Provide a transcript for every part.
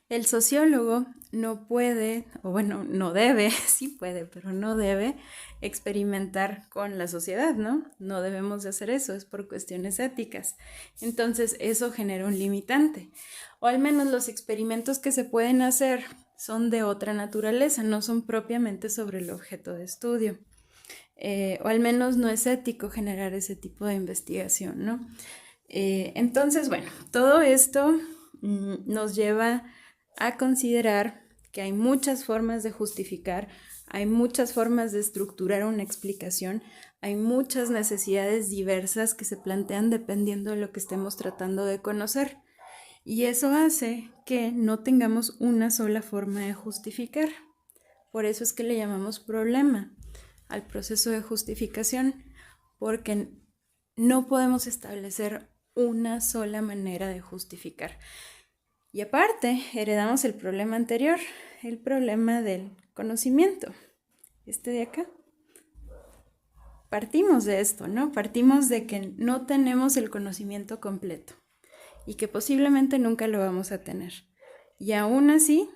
El sociólogo no puede, o bueno, no debe, sí puede, pero no debe experimentar con la sociedad, ¿no? No debemos de hacer eso, es por cuestiones éticas. Entonces, eso genera un limitante. O al menos los experimentos que se pueden hacer son de otra naturaleza, no son propiamente sobre el objeto de estudio. O al menos no es ético generar ese tipo de investigación, ¿no? Entonces, bueno, todo esto nos lleva a considerar que hay muchas formas de justificar, hay muchas formas de estructurar una explicación, hay muchas necesidades diversas que se plantean dependiendo de lo que estemos tratando de conocer. Y eso hace que no tengamos una sola forma de justificar. Por eso es que le llamamos problema al proceso de justificación, porque no podemos establecer una sola manera de justificar. Y aparte, heredamos el problema anterior, el problema del conocimiento. Este de acá. Partimos de esto, ¿no? Partimos de que no tenemos el conocimiento completo y que posiblemente nunca lo vamos a tener. Y aún así,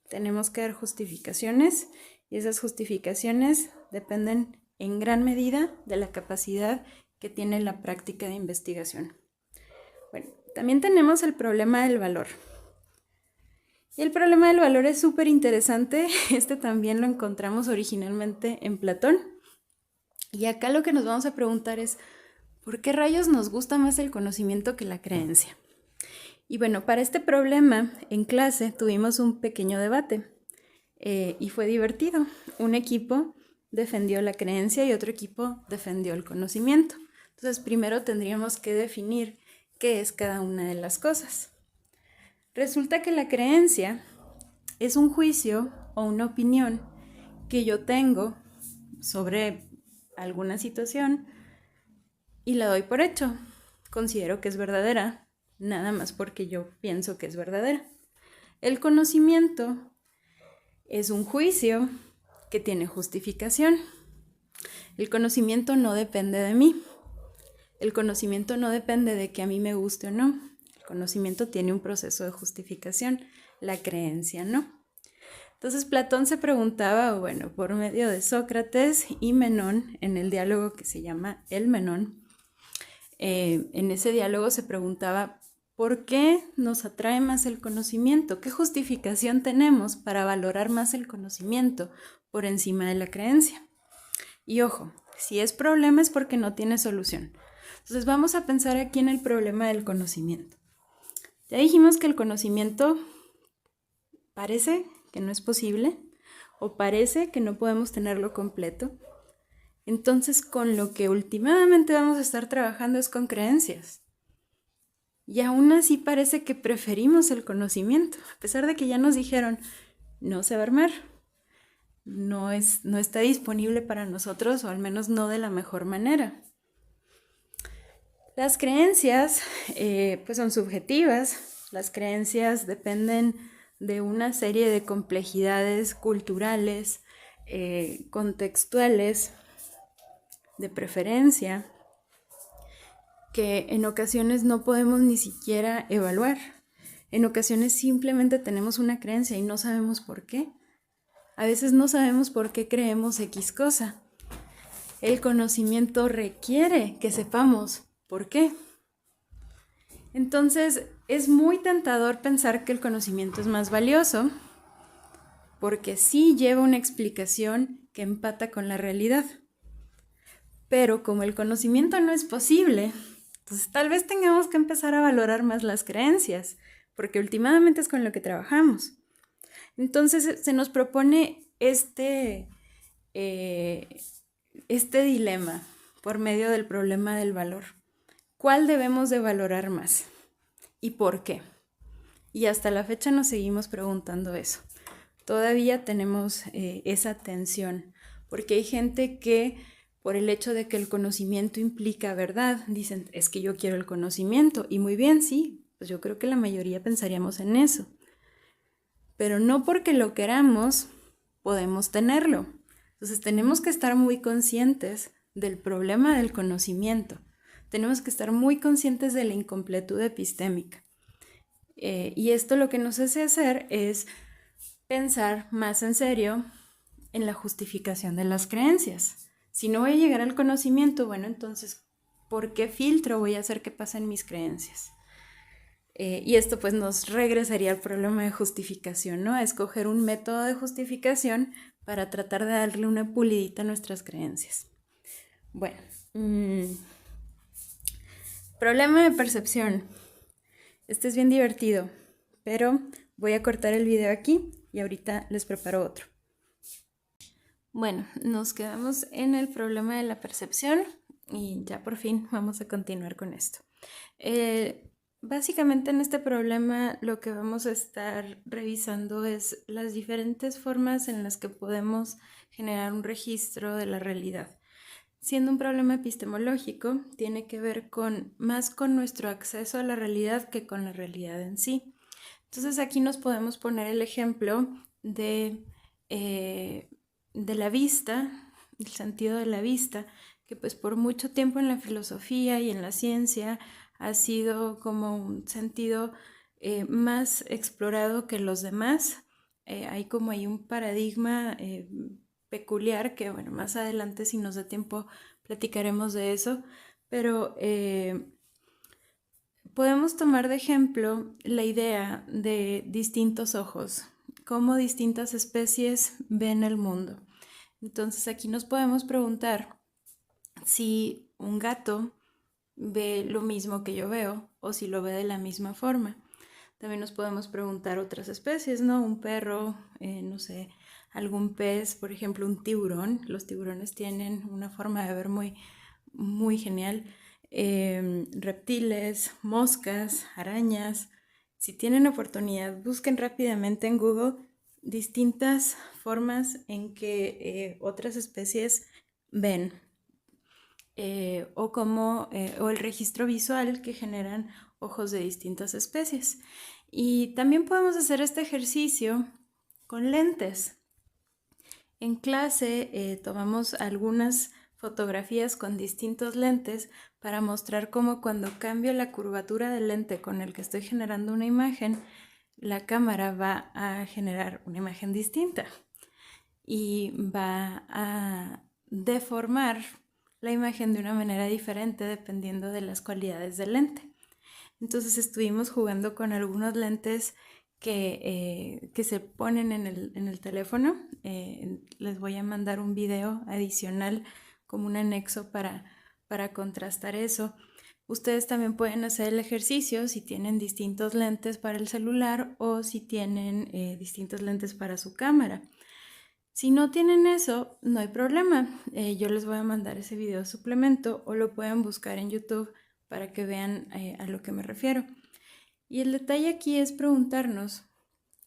tenemos que dar justificaciones y esas justificaciones dependen en gran medida de la capacidad que tiene la práctica de investigación. Bueno, también tenemos el problema del valor. Y el problema del valor es súper interesante. Este también lo encontramos originalmente en Platón. Y acá lo que nos vamos a preguntar es, ¿por qué rayos nos gusta más el conocimiento que la creencia? Y bueno, para este problema en clase tuvimos un pequeño debate y fue divertido. Un equipo defendió la creencia y otro equipo defendió el conocimiento. Entonces, primero tendríamos que definir qué es cada una de las cosas. Resulta que la creencia es un juicio o una opinión que yo tengo sobre alguna situación y la doy por hecho. Considero que es verdadera, nada más porque yo pienso que es verdadera. El conocimiento es un juicio que tiene justificación. El conocimiento no depende de mí. El conocimiento no depende de que a mí me guste o no. El conocimiento tiene un proceso de justificación, la creencia no. Entonces Platón se preguntaba, bueno, por medio de Sócrates y Menón, en el diálogo que se llama El Menón, en ese diálogo se preguntaba, ¿por qué nos atrae más el conocimiento? ¿Qué justificación tenemos para valorar más el conocimiento por encima de la creencia? Y ojo, si es problema es porque no tiene solución. Entonces vamos a pensar aquí en el problema del conocimiento. Ya dijimos que el conocimiento parece que no es posible o parece que no podemos tenerlo completo. Entonces, con lo que últimamente vamos a estar trabajando es con creencias. Y aún así parece que preferimos el conocimiento, a pesar de que ya nos dijeron, no se va a armar, no está disponible para nosotros, o al menos no de la mejor manera. Las creencias pues son subjetivas, las creencias dependen de una serie de complejidades culturales, contextuales, de preferencia, que en ocasiones no podemos ni siquiera evaluar. En ocasiones simplemente tenemos una creencia y no sabemos por qué. A veces no sabemos por qué creemos X cosa. El conocimiento requiere que sepamos por qué. Entonces, es muy tentador pensar que el conocimiento es más valioso porque sí lleva una explicación que empata con la realidad. Pero como el conocimiento no es posible, entonces tal vez tengamos que empezar a valorar más las creencias, porque últimamente es con lo que trabajamos. Entonces se nos propone este dilema por medio del problema del valor. ¿Cuál debemos de valorar más? ¿Y por qué? Y hasta la fecha nos seguimos preguntando eso. Todavía tenemos esa tensión, porque hay gente que por el hecho de que el conocimiento implica verdad, dicen, es que yo quiero el conocimiento. Y muy bien, sí, pues yo creo que la mayoría pensaríamos en eso. Pero no porque lo queramos, podemos tenerlo. Entonces tenemos que estar muy conscientes del problema del conocimiento. Tenemos que estar muy conscientes de la incompletud epistémica. Y esto lo que nos hace hacer es pensar más en serio en la justificación de las creencias. Si no voy a llegar al conocimiento, bueno, entonces, ¿por qué filtro voy a hacer que pasen mis creencias? Y esto pues nos regresaría al problema de justificación, ¿no? A escoger un método de justificación para tratar de darle una pulidita a nuestras creencias. Bueno, problema de percepción. Este es bien divertido, pero voy a cortar el video aquí y ahorita les preparo otro. Bueno, nos quedamos en el problema de la percepción y ya por fin vamos a continuar con esto. Básicamente en este problema lo que vamos a estar revisando es las diferentes formas en las que podemos generar un registro de la realidad. Siendo un problema epistemológico, tiene que ver más con nuestro acceso a la realidad que con la realidad en sí. Entonces aquí nos podemos poner el ejemplo de la vista, el sentido de la vista, que pues por mucho tiempo en la filosofía y en la ciencia ha sido como un sentido más explorado que los demás. Hay un paradigma peculiar que, bueno, más adelante si nos da tiempo platicaremos de eso, pero podemos tomar de ejemplo la idea de distintos ojos, cómo distintas especies ven el mundo. Entonces aquí nos podemos preguntar si un gato ve lo mismo que yo veo o si lo ve de la misma forma. También nos podemos preguntar otras especies, ¿no? Un perro, no sé, algún pez, por ejemplo, un tiburón. Los tiburones tienen una forma de ver muy, muy genial. Reptiles, moscas, arañas. Si tienen oportunidad, busquen rápidamente en Google distintas formas en que otras especies ven o el registro visual que generan ojos de distintas especies. Y también podemos hacer este ejercicio con lentes. En clase tomamos algunas fotografías con distintos lentes para mostrar cómo cuando cambio la curvatura del lente con el que estoy generando una imagen, la cámara va a generar una imagen distinta y va a deformar la imagen de una manera diferente dependiendo de las cualidades del lente. Entonces estuvimos jugando con algunos lentes que se ponen en el teléfono. Les voy a mandar un video adicional como un anexo para contrastar eso. Ustedes también pueden hacer el ejercicio si tienen distintos lentes para el celular o si tienen distintos lentes para su cámara. Si no tienen eso, no hay problema. Yo les voy a mandar ese video suplemento o lo pueden buscar en YouTube para que vean a lo que me refiero. Y el detalle aquí es preguntarnos,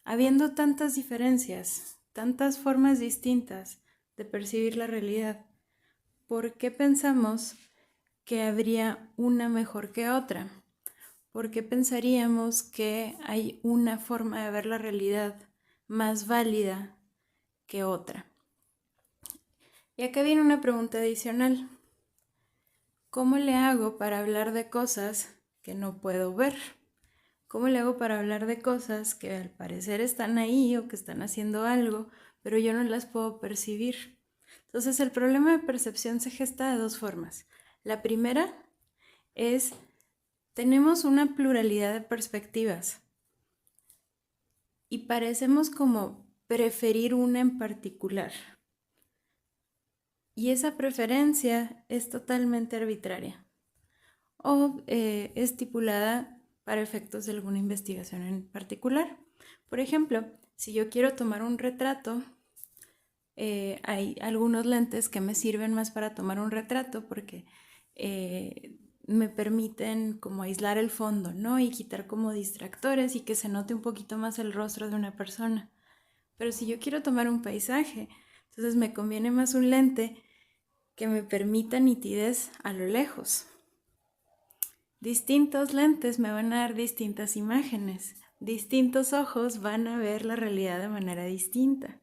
habiendo tantas diferencias, tantas formas distintas de percibir la realidad, ¿por qué pensamos que habría una mejor que otra? ¿Por qué pensaríamos que hay una forma de ver la realidad más válida que otra? Y acá viene una pregunta adicional. ¿Cómo le hago para hablar de cosas que no puedo ver? ¿Cómo le hago para hablar de cosas que al parecer están ahí o que están haciendo algo, pero yo no las puedo percibir? Entonces el problema de percepción se gesta de dos formas. La primera es, tenemos una pluralidad de perspectivas y parecemos como preferir una en particular. Y esa preferencia es totalmente arbitraria o estipulada para efectos de alguna investigación en particular. Por ejemplo, si yo quiero tomar un retrato, hay algunos lentes que me sirven más para tomar un retrato porque me permiten como aislar el fondo, ¿no? Y quitar como distractores y que se note un poquito más el rostro de una persona. Pero si yo quiero tomar un paisaje, entonces me conviene más un lente que me permita nitidez a lo lejos. Distintos lentes me van a dar distintas imágenes. Distintos ojos van a ver la realidad de manera distinta.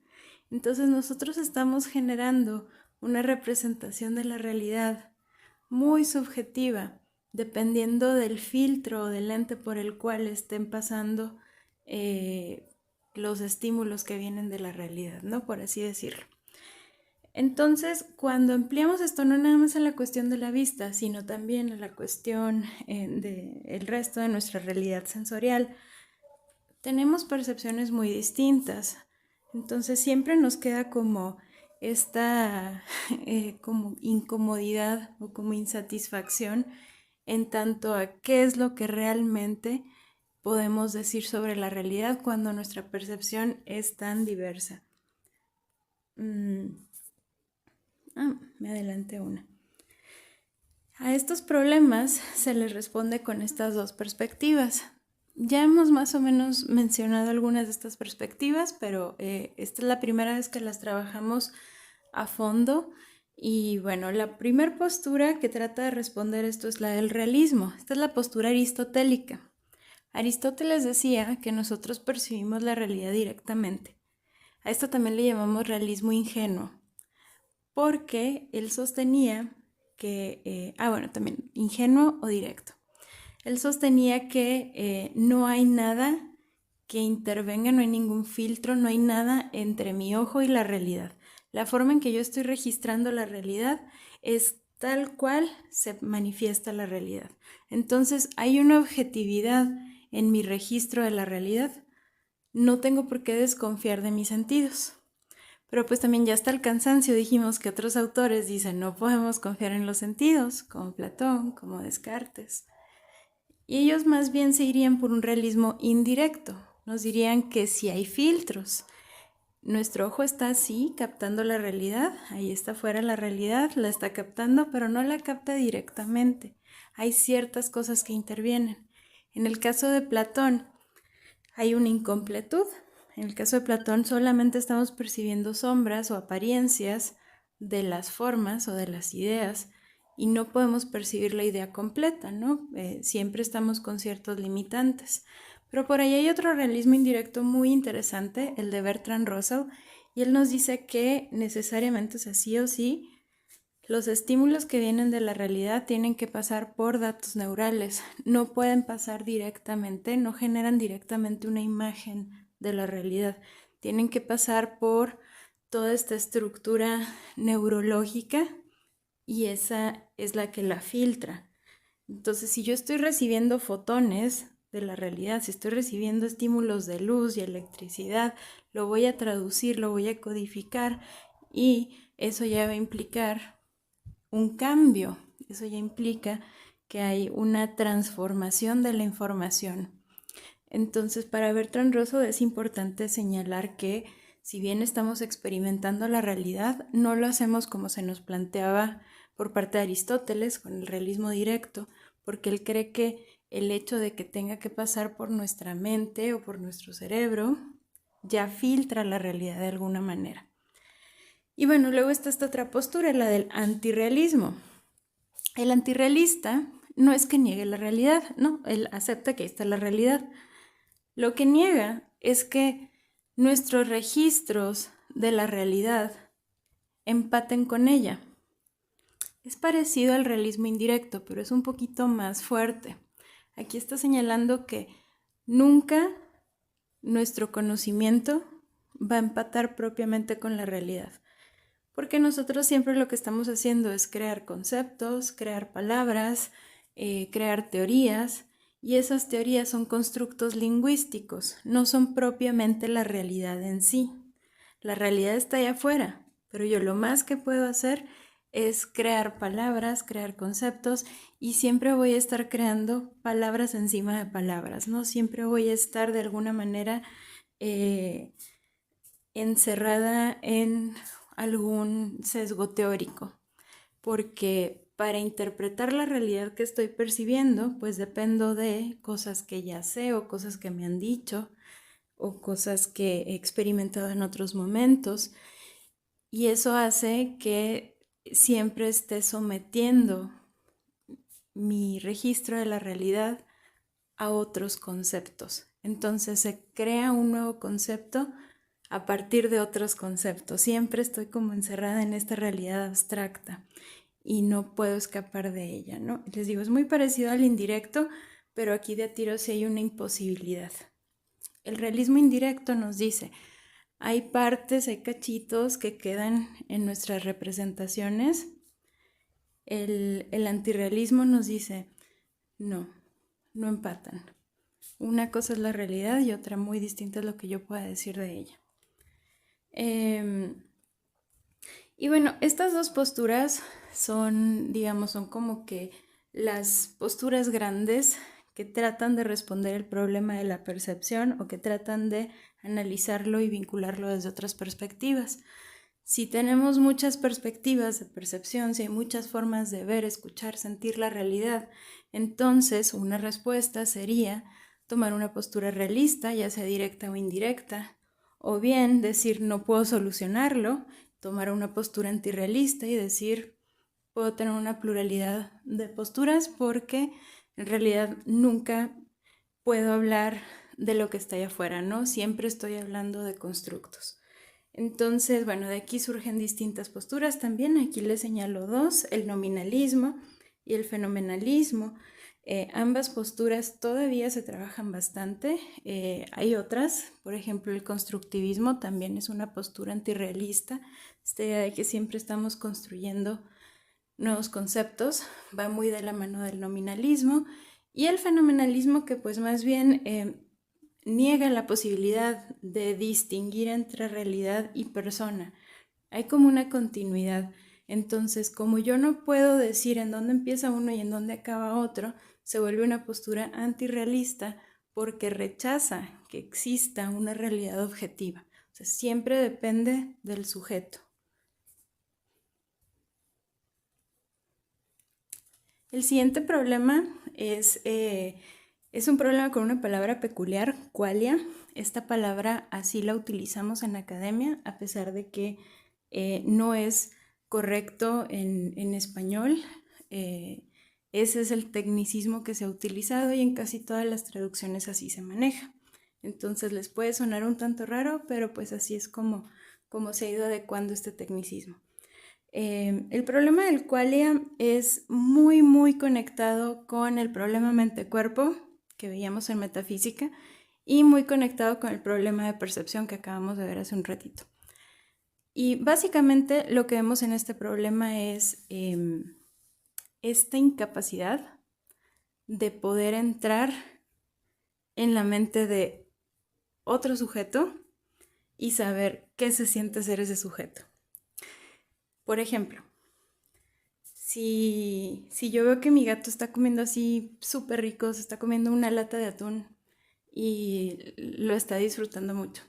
Entonces nosotros estamos generando una representación de la realidad muy subjetiva, dependiendo del filtro o del lente por el cual estén pasando los estímulos que vienen de la realidad, ¿no? Por así decirlo. Entonces, cuando ampliamos esto no nada más a la cuestión de la vista, sino también a la cuestión del resto de nuestra realidad sensorial, tenemos percepciones muy distintas. Entonces siempre nos queda como esta como incomodidad o como insatisfacción en tanto a qué es lo que realmente podemos decir sobre la realidad cuando nuestra percepción es tan diversa. Me adelanté una. A estos problemas se les responde con estas dos perspectivas. Ya hemos más o menos mencionado algunas de estas perspectivas, pero esta es la primera vez que las trabajamos a fondo. Y bueno, la primera postura que trata de responder esto es la del realismo. Esta es la postura aristotélica. Aristóteles decía que nosotros percibimos la realidad directamente. A esto también le llamamos realismo ingenuo, porque él sostenía que, también ingenuo o directo. Él sostenía que no hay nada que intervenga, no hay ningún filtro, no hay nada entre mi ojo y la realidad. La forma en que yo estoy registrando la realidad es tal cual se manifiesta la realidad. Entonces hay una objetividad en mi registro de la realidad. No tengo por qué desconfiar de mis sentidos. Pero pues también ya hasta el cansancio dijimos que otros autores dicen no podemos confiar en los sentidos, como Platón, como Descartes. Y ellos más bien se irían por un realismo indirecto. Nos dirían que si hay filtros, nuestro ojo está así captando la realidad, ahí está fuera la realidad, la está captando, pero no la capta directamente. Hay ciertas cosas que intervienen. En el caso de Platón, hay una incompletud. En el caso de Platón solamente estamos percibiendo sombras o apariencias de las formas o de las ideas y no podemos percibir la idea completa, ¿no? Siempre estamos con ciertos limitantes. Pero por ahí hay otro realismo indirecto muy interesante, el de Bertrand Russell, y él nos dice que necesariamente, o sea, sí o sí, los estímulos que vienen de la realidad tienen que pasar por datos neurales, no pueden pasar directamente, no generan directamente una imagen de la realidad, tienen que pasar por toda esta estructura neurológica y esa es la que la filtra. Entonces, si yo estoy recibiendo fotones de la realidad, si estoy recibiendo estímulos de luz y electricidad, lo voy a traducir, lo voy a codificar y eso ya va a implicar un cambio, eso ya implica que hay una transformación de la información. Entonces, para Bertrand Russell es importante señalar que si bien estamos experimentando la realidad, no lo hacemos como se nos planteaba por parte de Aristóteles con el realismo directo, porque él cree que el hecho de que tenga que pasar por nuestra mente o por nuestro cerebro ya filtra la realidad de alguna manera. Y bueno, luego está esta otra postura, la del antirrealismo. El antirrealista no es que niegue la realidad, no, él acepta que ahí está la realidad. Lo que niega es que nuestros registros de la realidad empaten con ella. Es parecido al realismo indirecto, pero es un poquito más fuerte. Aquí está señalando que nunca nuestro conocimiento va a empatar propiamente con la realidad. Porque nosotros siempre lo que estamos haciendo es crear conceptos, crear palabras, crear teorías, y esas teorías son constructos lingüísticos, no son propiamente la realidad en sí. La realidad está allá afuera, pero yo lo más que puedo hacer es crear palabras, crear conceptos, y siempre voy a estar creando palabras encima de palabras, ¿no? Siempre voy a estar de alguna manera encerrada en algún sesgo teórico, porque para interpretar la realidad que estoy percibiendo, pues dependo de cosas que ya sé o cosas que me han dicho o cosas que he experimentado en otros momentos, y eso hace que siempre esté sometiendo mi registro de la realidad a otros conceptos. Entonces se crea un nuevo concepto a partir de otros conceptos. Siempre estoy como encerrada en esta realidad abstracta. y no puedo escapar de ella, ¿no? Les digo, es muy parecido al indirecto, pero aquí de a tiro sí hay una imposibilidad. El realismo indirecto nos dice, hay partes, hay cachitos que quedan en nuestras representaciones. El antirrealismo nos dice, no empatan. Una cosa es la realidad y otra muy distinta es lo que yo pueda decir de ella. Y bueno, estas dos posturas son, digamos, son como que las posturas grandes que tratan de responder el problema de la percepción o que tratan de analizarlo y vincularlo desde otras perspectivas. Si tenemos muchas perspectivas de percepción, si hay muchas formas de ver, escuchar, sentir la realidad, entonces una respuesta sería tomar una postura realista, ya sea directa o indirecta, o bien decir no puedo solucionarlo, tomar una postura antirrealista y decir puedo tener una pluralidad de posturas porque en realidad nunca puedo hablar de lo que está allá afuera, ¿no? Siempre estoy hablando de constructos. Entonces, bueno, de aquí surgen distintas posturas también. Aquí les señalo dos, el nominalismo y el fenomenalismo. Ambas posturas todavía se trabajan bastante. Hay otras, por ejemplo, el constructivismo también es una postura antirrealista. Esta idea de que siempre estamos construyendo nuevos conceptos va muy de la mano del nominalismo. Y el fenomenalismo que pues más bien niega la posibilidad de distinguir entre realidad y persona. Hay como una continuidad. Entonces, como yo no puedo decir en dónde empieza uno y en dónde acaba otro, se vuelve una postura antirrealista porque rechaza que exista una realidad objetiva. O sea, siempre depende del sujeto. El siguiente problema es un problema con una palabra peculiar, qualia. Esta palabra así la utilizamos en academia, a pesar de que no es correcto en español. Ese es el tecnicismo que se ha utilizado y en casi todas las traducciones así se maneja. Entonces les puede sonar un tanto raro, pero pues así es como se ha ido adecuando este tecnicismo. El problema del qualia es muy conectado con el problema mente-cuerpo que veíamos en metafísica y muy conectado con el problema de percepción que acabamos de ver hace un ratito. Y básicamente lo que vemos en este problema es esta incapacidad de poder entrar en la mente de otro sujeto y saber qué se siente ser ese sujeto. Por ejemplo, si yo veo que mi gato está comiendo así súper rico, se está comiendo una lata de atún y lo está disfrutando mucho,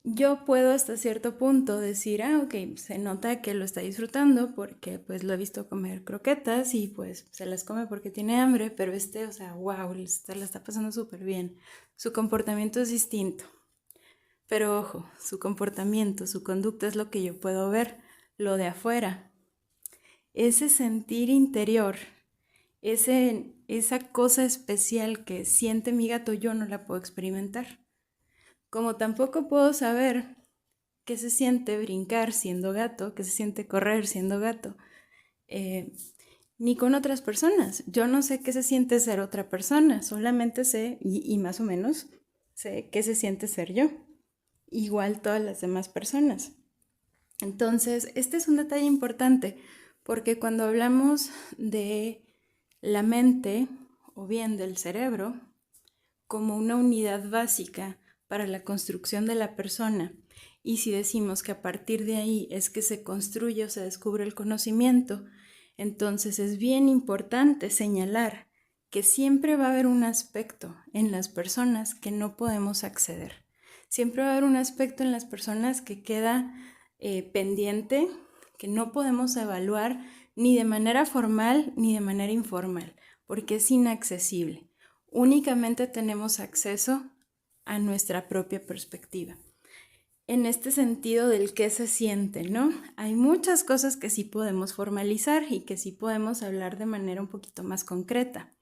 yo puedo hasta cierto punto decir, ok, se nota que lo está disfrutando porque pues lo he visto comer croquetas y pues se las come porque tiene hambre, pero o sea, wow, la está pasando súper bien. Su comportamiento es distinto. Pero ojo, su comportamiento, su conducta es lo que yo puedo ver, lo de afuera. Ese sentir interior, esa cosa especial que siente mi gato, yo no la puedo experimentar. Como tampoco puedo saber qué se siente brincar siendo gato, qué se siente correr siendo gato, ni con otras personas. Yo no sé qué se siente ser otra persona, solamente sé, y más o menos, sé qué se siente ser yo. Igual todas las demás personas. Entonces, este es un detalle importante porque cuando hablamos de la mente o bien del cerebro como una unidad básica para la construcción de la persona, y si decimos que a partir de ahí es que se construye o se descubre el conocimiento, entonces es bien importante señalar que siempre va a haber un aspecto en las personas que no podemos acceder. Siempre va a haber un aspecto en las personas que queda pendiente, que no podemos evaluar ni de manera formal ni de manera informal, porque es inaccesible. Únicamente tenemos acceso a nuestra propia perspectiva. En este sentido del qué se siente, ¿no? Hay muchas cosas que sí podemos formalizar y que sí podemos hablar de manera un poquito más concreta,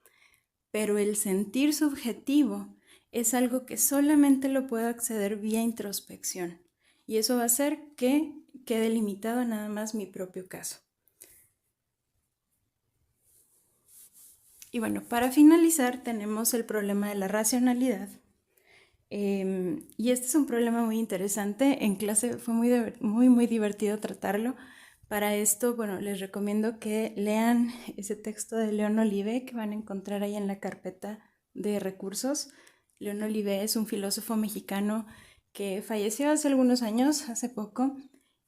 pero el sentir subjetivo es algo que solamente lo puedo acceder vía introspección y eso va a hacer que quede limitado a nada más mi propio caso. Y bueno, para finalizar tenemos el problema de la racionalidad. Y este es un problema muy interesante. En clase fue muy divertido tratarlo. Para esto, bueno, les recomiendo que lean ese texto de León Olivé que van a encontrar ahí en la carpeta de recursos. León Olivé es un filósofo mexicano que falleció hace algunos años, hace poco,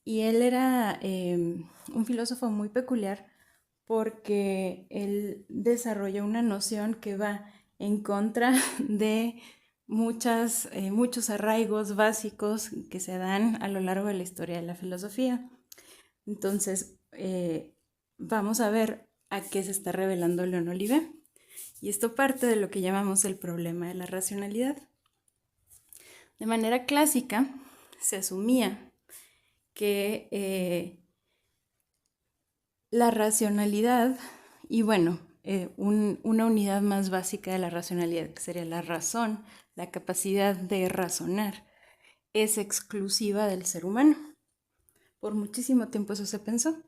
y él era un filósofo muy peculiar porque él desarrolló una noción que va en contra de muchos arraigos básicos que se dan a lo largo de la historia de la filosofía. Entonces, vamos a ver a qué se está revelando León Olivé. Y esto parte de lo que llamamos el problema de la racionalidad. De manera clásica, se asumía que la racionalidad, y bueno, una unidad más básica de la racionalidad, que sería la razón, la capacidad de razonar, es exclusiva del ser humano. Por muchísimo tiempo eso se pensó.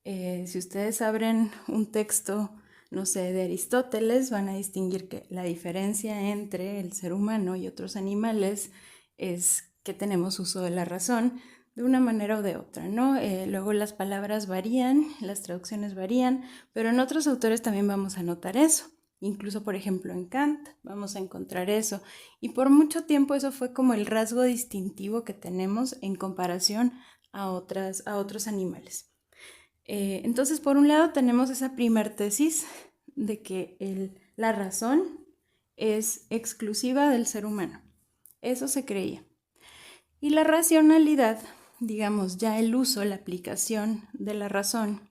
Si ustedes abren un texto, no sé, de Aristóteles, van a distinguir que la diferencia entre el ser humano y otros animales es que tenemos uso de la razón de una manera o de otra, ¿no? Luego las palabras varían, las traducciones varían, pero en otros autores también vamos a notar eso. Incluso, por ejemplo, en Kant vamos a encontrar eso. Y por mucho tiempo eso fue como el rasgo distintivo que tenemos en comparación a otros animales. Entonces, por un lado tenemos esa primer tesis de que la razón es exclusiva del ser humano. Eso se creía. Y la racionalidad, digamos, ya el uso, la aplicación de la razón,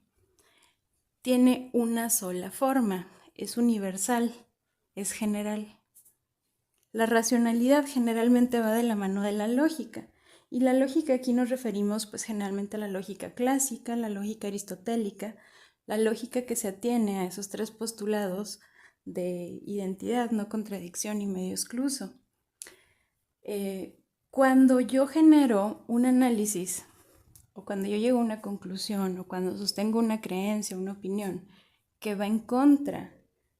tiene una sola forma, es universal, es general. La racionalidad generalmente va de la mano de la lógica. Y la lógica aquí nos referimos pues generalmente a la lógica clásica, la lógica aristotélica, la lógica que se atiene a esos tres postulados de identidad, no contradicción y medio excluso. Cuando yo genero un análisis o cuando yo llego a una conclusión o cuando sostengo una creencia, una opinión que va en contra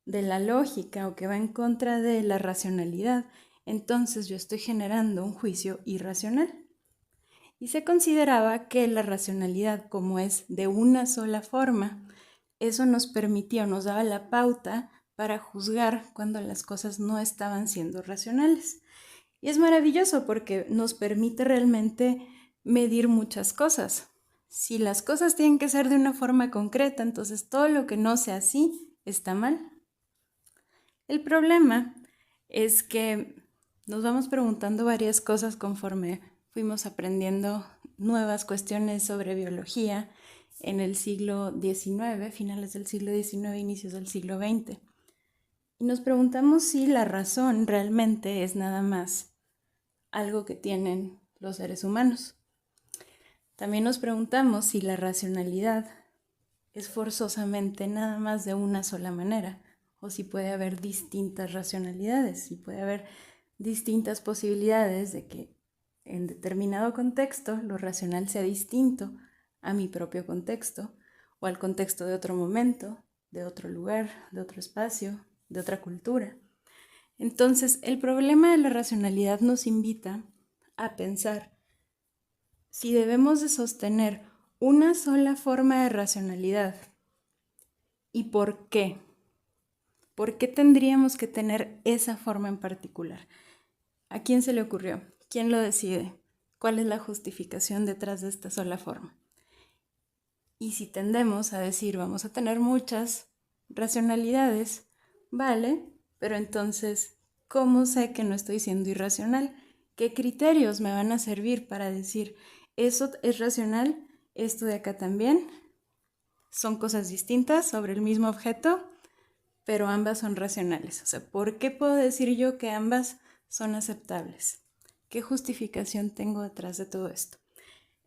de la lógica o que va en contra de la racionalidad, entonces yo estoy generando un juicio irracional. Y se consideraba que la racionalidad, como es de una sola forma, eso nos permitía o nos daba la pauta para juzgar cuando las cosas no estaban siendo racionales. Y es maravilloso porque nos permite realmente medir muchas cosas. Si las cosas tienen que ser de una forma concreta, entonces todo lo que no sea así está mal. El problema es que nos vamos preguntando varias cosas conforme fuimos aprendiendo nuevas cuestiones sobre biología en el siglo XIX, finales del siglo XIX, inicios del siglo XX. Y nos preguntamos si la razón realmente es nada más algo que tienen los seres humanos. También nos preguntamos si la racionalidad es forzosamente nada más de una sola manera, o si puede haber distintas racionalidades, si puede haber distintas posibilidades de que en determinado contexto lo racional sea distinto a mi propio contexto o al contexto de otro momento, de otro lugar, de otro espacio, de otra cultura. Entonces, el problema de la racionalidad nos invita a pensar si debemos de sostener una sola forma de racionalidad y por qué. ¿Por qué tendríamos que tener esa forma en particular? ¿A quién se le ocurrió? ¿Quién lo decide? ¿Cuál es la justificación detrás de esta sola forma? Y si tendemos a decir vamos a tener muchas racionalidades, vale, pero entonces, ¿cómo sé que no estoy siendo irracional? ¿Qué criterios me van a servir para decir eso es racional, esto de acá también? Son cosas distintas sobre el mismo objeto, pero ambas son racionales. O sea, ¿por qué puedo decir yo que ambas son aceptables? ¿Qué justificación tengo detrás de todo esto?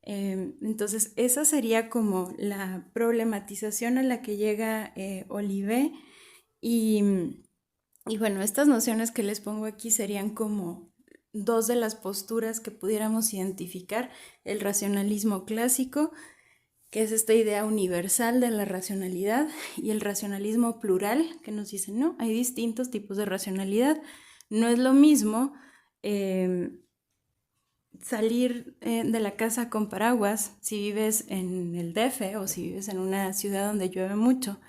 Entonces, esa sería como la problematización a la que llega Olivé. Y bueno, estas nociones que les pongo aquí serían como dos de las posturas que pudiéramos identificar: el racionalismo clásico, que es esta idea universal de la racionalidad, y el racionalismo plural, que nos dice, no, hay distintos tipos de racionalidad. No es lo mismo salir de la casa con paraguas si vives en el DF o si vives en una ciudad donde llueve mucho,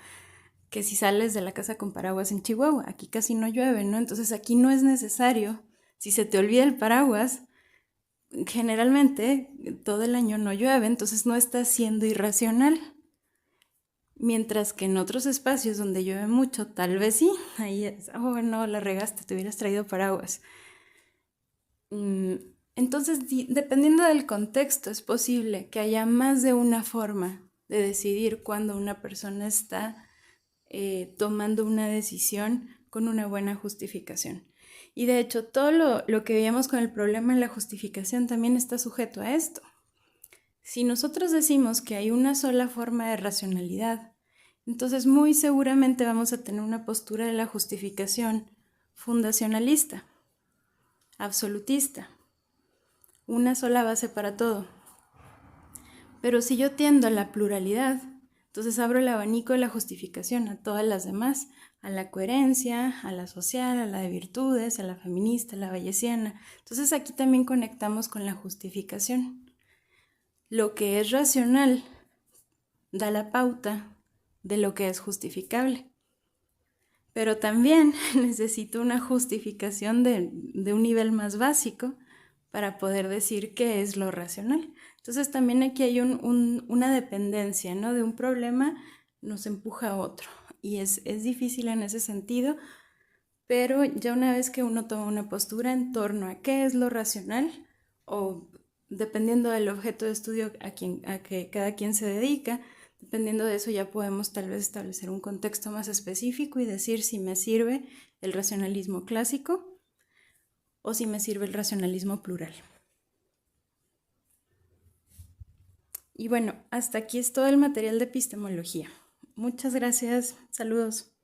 que si sales de la casa con paraguas en Chihuahua. Aquí casi no llueve, ¿no? Entonces aquí no es necesario. Si se te olvida el paraguas, generalmente todo el año no llueve, entonces no estás siendo irracional. Mientras que en otros espacios donde llueve mucho, tal vez sí, ahí es, oh no, la regaste, te hubieras traído paraguas. Entonces, dependiendo del contexto, es posible que haya más de una forma de decidir cuando una persona está tomando una decisión con una buena justificación. Y de hecho, todo lo que veíamos con el problema de la justificación también está sujeto a esto. Si nosotros decimos que hay una sola forma de racionalidad, entonces muy seguramente vamos a tener una postura de la justificación fundacionalista, absolutista, una sola base para todo. Pero si yo tiendo a la pluralidad, entonces abro el abanico de la justificación a todas las demás, a la coherencia, a la social, a la de virtudes, a la feminista, a la bayesiana. Entonces aquí también conectamos con la justificación. Lo que es racional da la pauta de lo que es justificable. Pero también necesito una justificación de un nivel más básico para poder decir qué es lo racional. Entonces también aquí hay una dependencia, ¿no? De un problema nos empuja a otro. Y es difícil en ese sentido, pero ya una vez que uno toma una postura en torno a qué es lo racional, o dependiendo del objeto de estudio a que cada quien se dedica, dependiendo de eso ya podemos tal vez establecer un contexto más específico y decir si me sirve el racionalismo clásico o si me sirve el racionalismo plural. Y bueno, hasta aquí es todo el material de epistemología. Muchas gracias. Saludos.